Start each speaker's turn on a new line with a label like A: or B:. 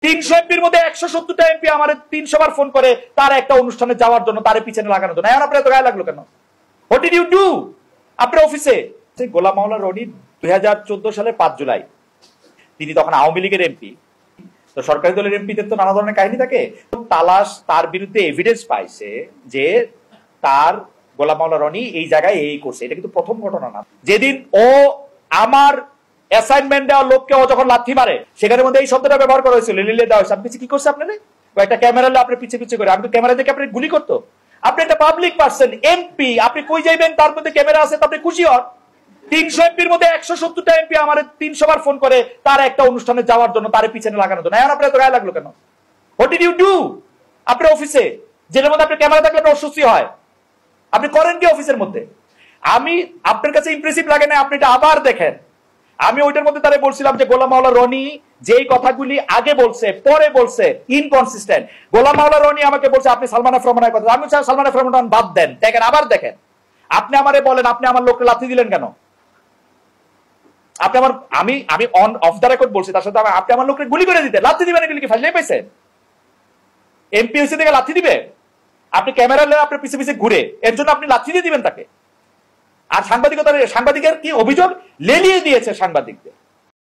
A: 300 এমপির মধ্যে 170টা এমপি আমার 300 বার ফোন করে তার একটা অনুষ্ঠানে যাওয়ার জন্য, তার পিছনে লাগানোর জন্য। এখন আপনার এত গায়ে লাগলো কেন? What did you do? আপনার অফিসে গোলাম মাওলা রনি 2014 সালের 5 জুলাই, তিনি তখন আওয়ামী লীগের এমপি। তো সরকারি দলের এমপিদের তো নানা ধরনের কাহিনী থাকে। তালাশ তার বিরুদ্ধে এভিডেন্স পাইছে যে তার গোলাম মাওলা রনি এই জায়গায় এই করছে। এটা কিন্তু প্রথম ঘটনা না। যেদিন ও আমার অ্যাসাইনমেন্ট দেওয়া লোককে ও যখন লাথি মারে, সেখানের মধ্যে এই শব্দটা ব্যবহার করা হয়েছিল, লিলে দেওয়া হয়েছে। আপনি কি করছে? আপনার একটা ক্যামেরা আপনি পিছিয়ে পিছিয়ে করে, আমি তো ক্যামেরা দেখে আপনি গুলি করতো। আপনি একটা পাবলিক পার্সন, এমপি, আপনি কই যাইবেন? তার মধ্যে ক্যামেরা আছে, আপনি খুশি হন। 300 এমপির মধ্যে 170টা এমপি আমার 300 বার ফোন করে তার একটা অনুষ্ঠানে যাওয়ার জন্য, তার পিছনে লাগানোর জন্য। এখন আপনার এত গায়ে লাগলো কেন? What did you do? আপনার অফিসে যেটার মধ্যে আপনি ক্যামেরা থাকলে আপনার অস্বস্তি হয়, আপনি করেন কি অফিসের মধ্যে? আমি আপনার কাছে ইমপ্রেসিভ লাগে না, আপনি এটা আবার দেখেন। আমি ওইটার মধ্যে তারা বলছিলাম যে গোলাম মাওলা রনি যেই কথাগুলি আগে বলছে পরে বলছে ইনকনসিস্টেন্ট। গোলাম মাওলা রনি আমাকে বলছে আপনি সালমান এফ রহমানের কথা, আমি সালমান এফ রহমান বাদ দেন, দেখেন আবার দেখেন। আপনি আমারে বলেন আপনি আমার লোককে লাথি দিলেন কেন? আপনি আমার আমি অন অফ দ্য রেকর্ড বলছি, তার সাথে আপনি আমার লোককে গুলি করে দিতে, লাথি দিবেন এগুলি কি ফাইলে পাইছেন? এমপিওসি থেকে লাথি দিবে? আপনি ক্যামেরা নিয়ে আপনি পিছে পিছে ঘুরে এর জন্য আপনি লাথি দিয়ে দিবেন তাকে? আর সাংবাদিকতার কি অভিযোগ লেলিয়ে দিয়েছে সাংবাদিকদের।